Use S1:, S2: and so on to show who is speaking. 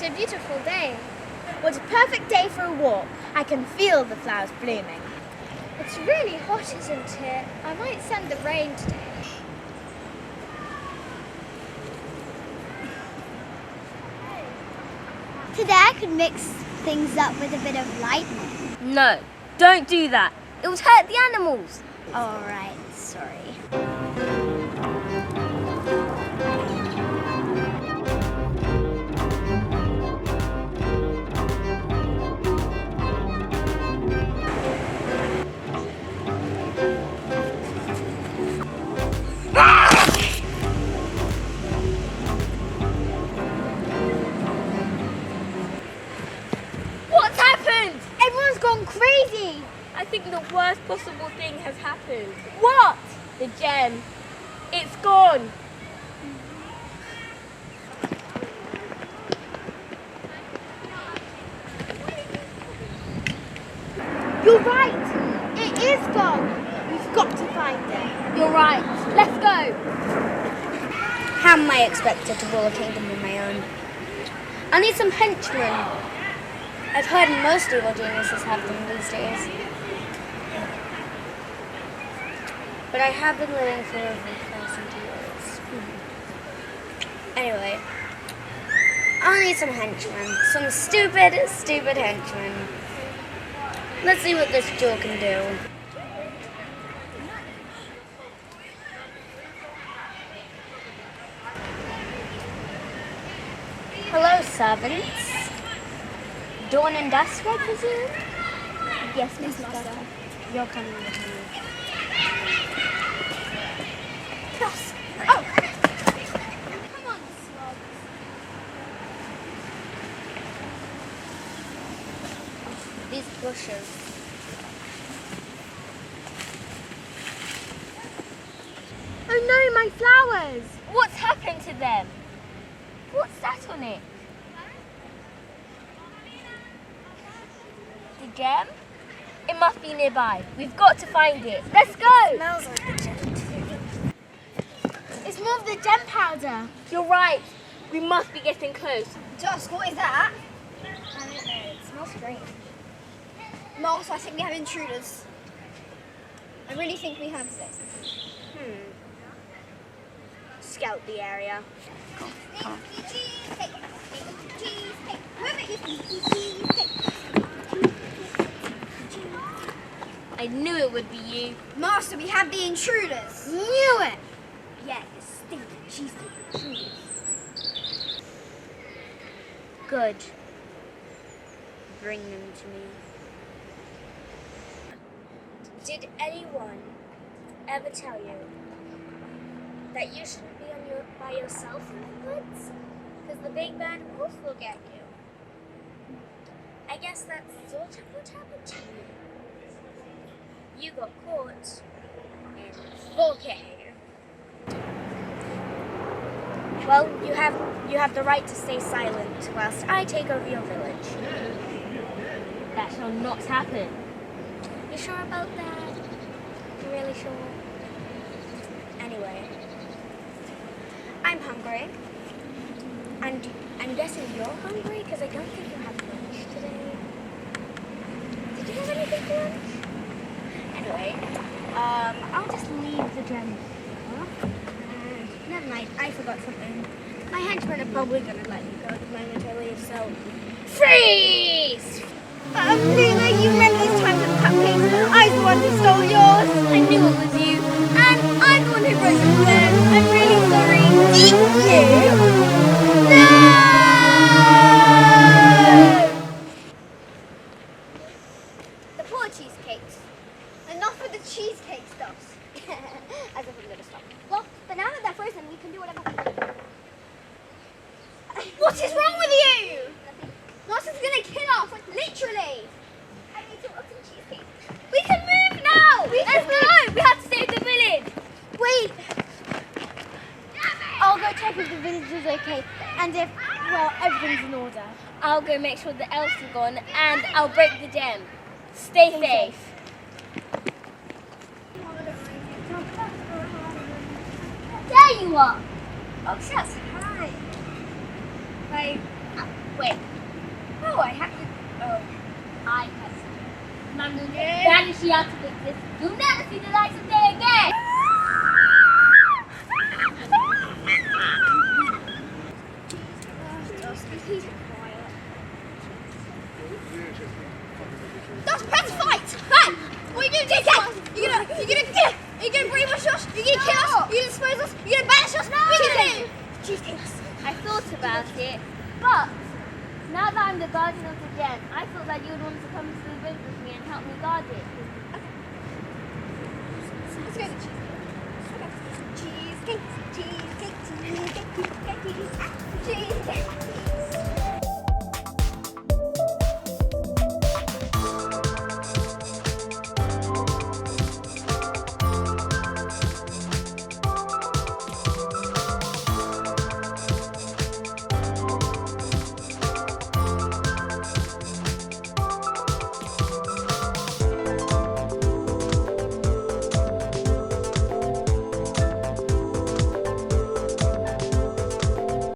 S1: It's a beautiful day. What a perfect day for a walk. I can feel the flowers blooming. It's really hot, isn't it? I might send the rain today.
S2: Today I could mix things up with a bit of lightning.
S3: No, don't do that. It would hurt the animals.
S2: Alright, sorry.
S3: What's happened?
S1: Everyone's gone crazy.
S3: I think the worst possible thing has happened.
S1: What?
S3: The gem. It's gone.
S1: You're right. It is gone. We've got to find it.
S3: You're right. Let's go.
S2: How am I expected to rule a kingdom on my own? I need some henchmen. I've heard most evil geniuses have them these days. But I have been living for over 1,000 years. Anyway, I'll need some henchmen. Some stupid henchmen. Let's see what this jewel can do. Hello, servants. Dawn and dusk, I presume?
S1: Yes, Miss Master.
S2: You're coming with me.
S1: Yes. Oh! Come on, slugs.
S2: These bushes.
S1: Oh no, my flowers!
S3: What's happened to them? What's that on it? The gem? It must be nearby. We've got to find it. Let's go!
S2: Smells like the gem.
S1: It's more of the gem powder.
S3: You're right. We must be getting close.
S1: Dusk, what is that?
S2: I don't know. It smells great.
S1: Moss, I think we have intruders. I really think we have this. Scout the area.
S3: I knew it would be you.
S1: Master, we have the intruders.
S2: Knew it!
S1: Yeah, you stinking cheesecake intruders.
S2: Good. Bring them to me.
S3: Did anyone ever tell you that you shouldn't be by yourself in the woods? Because the big bad wolf will get you. I guess that's sort of what happened to you. You got caught in 4K. Well, you have the right to stay silent whilst I take over your village. That shall not happen. You sure about that? You really sure? Anyway, I'm hungry. And I'm guessing you're hungry because I don't think you had lunch today. Did you have anything for lunch? Anyway, I'll just leave the gem here. Never mind, I forgot something. My henchmen are probably going to let me go the moment I leave, so freeze!
S1: Luna, you remember those times with cupcakes? I was the one who stole yours.
S3: I knew it was you, and I'm the one who broke the bread. I'm really sorry.
S1: You?
S3: No!
S1: The poor cheesecakes. Enough with the cheesecake stuffs. As if I'm going to stop. Well, but now that they're frozen, we can do whatever we want. What is wrong with you? Master's going to kill us, like literally. I need to want some cheesecake.
S3: We can move now! Let's go! We have to save the village!
S1: Wait. I'll go check if the village is okay. And if, well, everything's in order.
S3: I'll go make sure the elves are gone, and I'll break the gem. Stay safe.
S1: There you are.
S3: Oh, shucks. Hi.
S1: Wait.
S3: Oh, I have to. Oh.
S1: I have to. I'm going to banish you out of existence. You'll never see the light of day again. He's quiet. That's Pet's fight! Hey! What are you doing, dickhead? You're gonna brainwash us? You're gonna kill us? You're gonna dispose us? You're gonna banish us? What are you gonna do? Cheesecakes. I thought about it, but now that I'm the guardian of the den, I thought that you would want to come to the village with me and help me guard it. Okay. Let's go to cheesecakes. Okay. Cheesecakes.